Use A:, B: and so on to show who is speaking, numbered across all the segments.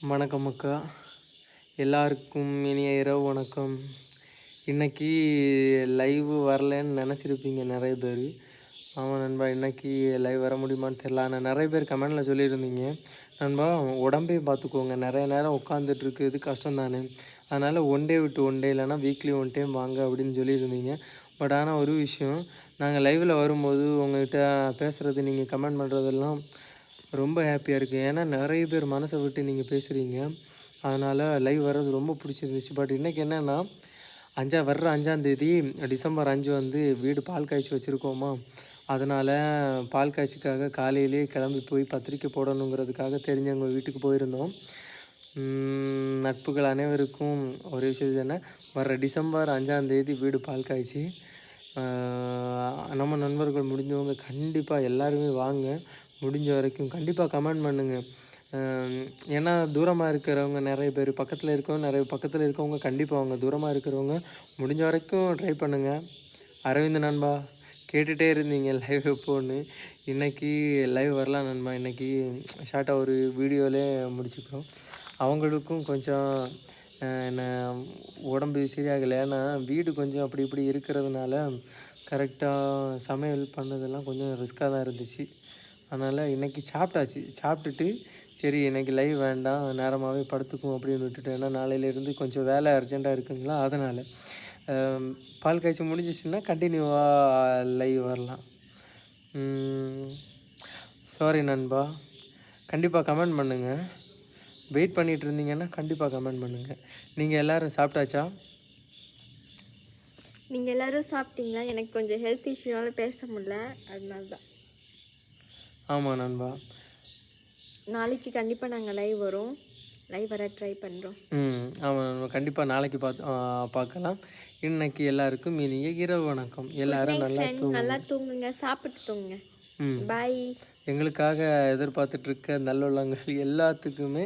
A: வணக்கம் அக்கா. எல்லாருக்கும் இனிய இரவு வணக்கம். இன்னைக்கு லைவ் வரலன்னு நினச்சிருப்பீங்க நிறைய பேர். ஆமாம் நண்பா, இன்னைக்கு லைவ் வர முடியுமான்னு தெரில. ஆனால் நிறைய பேர் கமெண்டில் சொல்லியிருந்தீங்க, நண்பா உடம்பையும் பார்த்துக்கோங்க, நிறைய நேரம் உட்காந்துட்டு இருக்குது கஷ்டம் தானே, அதனால் ஒன் டே விட்டு ஒன் டே இல்லைனா வீக்லி ஒன் டைம் வாங்க அப்படின்னு சொல்லியிருந்தீங்க. பட் ஆனால் ஒரு விஷயம், நாங்கள் லைவில் வரும்போது உங்கள்கிட்ட பேசுகிறது, நீங்கள் கமெண்ட் பண்ணுறதெல்லாம் ரொம்ப ஹாப்பியாக இருக்குது. ஏன்னா நிறைய பேர் மனசை விட்டு நீங்கள் பேசுகிறீங்க. அதனால் லைவ் வர்றது ரொம்ப பிடிச்சிருந்துச்சு. பட் இன்றைக்கி என்னென்னா, வர்ற 5ஆந்தேதி டிசம்பர் 5 வந்து வீடு பால் காய்ச்சி வச்சுருக்கோமா, அதனால் பால் காய்ச்சிக்காக காலையிலே கிளம்பி போய் பத்திரிக்கை போடணுங்கிறதுக்காக தெரிஞ்சவங்க வீட்டுக்கு போயிருந்தோம். நட்புகள் அனைவருக்கும் ஒரு விஷயம் என்ன, வர்ற டிசம்பர் 5ஆந்தேதி வீடு பால் காய்ச்சி, நம்ம நண்பர்கள் முடிஞ்சவங்க கண்டிப்பாக எல்லாருமே வாங்க. முடிஞ்ச வரைக்கும் கண்டிப்பாக கமெண்ட் பண்ணுங்கள். ஏன்னா தூரமாக இருக்கிறவங்க நிறைய பேர், பக்கத்தில் இருக்கவங்க நிறைய, பக்கத்தில் இருக்கவங்க கண்டிப்பாக வாங்க. தூரமாக இருக்கிறவங்க முடிஞ்ச வரைக்கும் ட்ரை பண்ணுங்கள். அரவிந்த் நண்பா கேட்டுகிட்டே இருந்தீங்க லைவ் எப்போன்னு. இன்றைக்கி லைவ் வரலாம் நண்பா. இன்றைக்கி ஷார்ட்டாக ஒரு வீடியோவிலே முடிச்சுக்கிறோம். அவங்களுக்கும் கொஞ்சம் என்ன உடம்பு சரியாகலை. ஏன்னா வீடு கொஞ்சம் அப்படி இப்படி இருக்கிறதுனால கரெக்டாக சமையல் பண்ணதெல்லாம் கொஞ்சம் ரிஸ்க்காக தான் இருந்துச்சு. அதனால் இன்றைக்கி சாப்பிட்டாச்சு. சாப்பிட்டுட்டு சரி இன்றைக்கி லைவ் வேண்டாம், நேரமாகவே படுத்துக்கும் அப்படின்னு விட்டுட்டேன். ஏன்னா நாளையிலேருந்து கொஞ்சம் வேலை அர்ஜெண்ட்டாக இருக்குங்களா, அதனால் பால் காய்ச்சி முடிஞ்சிச்சுன்னா கண்டினியூவாக லைவ் வரலாம். சாரி நண்பா, கண்டிப்பாக கமெண்ட் பண்ணுங்கள். வெயிட் பண்ணிகிட்டு இருந்தீங்கன்னா கண்டிப்பாக கமெண்ட் பண்ணுங்கள். நீங்கள் எல்லோரும் சாப்பிட்டாச்சா?
B: நீங்கள் எல்லோரும் சாப்பிட்டீங்களா? எனக்கு கொஞ்சம் ஹெல்த் இஷ்யூனால பேச முடியல, அதனால தான்.
A: ஆமாம் நண்பா,
B: நாளைக்கு கண்டிப்பாக நாங்கள் லைவ் வரோம். லைவ் வர ட்ரை பண்ணுறோம்.
A: ஆமாம் நண்பா, கண்டிப்பாக நாளைக்கு பார்க்கலாம். இன்னைக்கு எல்லாருக்கும் இனிய இரவு வணக்கம். எல்லாரும்
B: நல்லா தூங்குங்க, சாப்பிட்டு தூங்குங்க. பாய்.
A: எங்களுக்காக எதிர்பார்த்துட்ருக்க நல்லுள்ளங்கள் எல்லாத்துக்குமே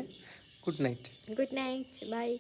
A: குட் நைட்.
B: குட் நைட், பாய்.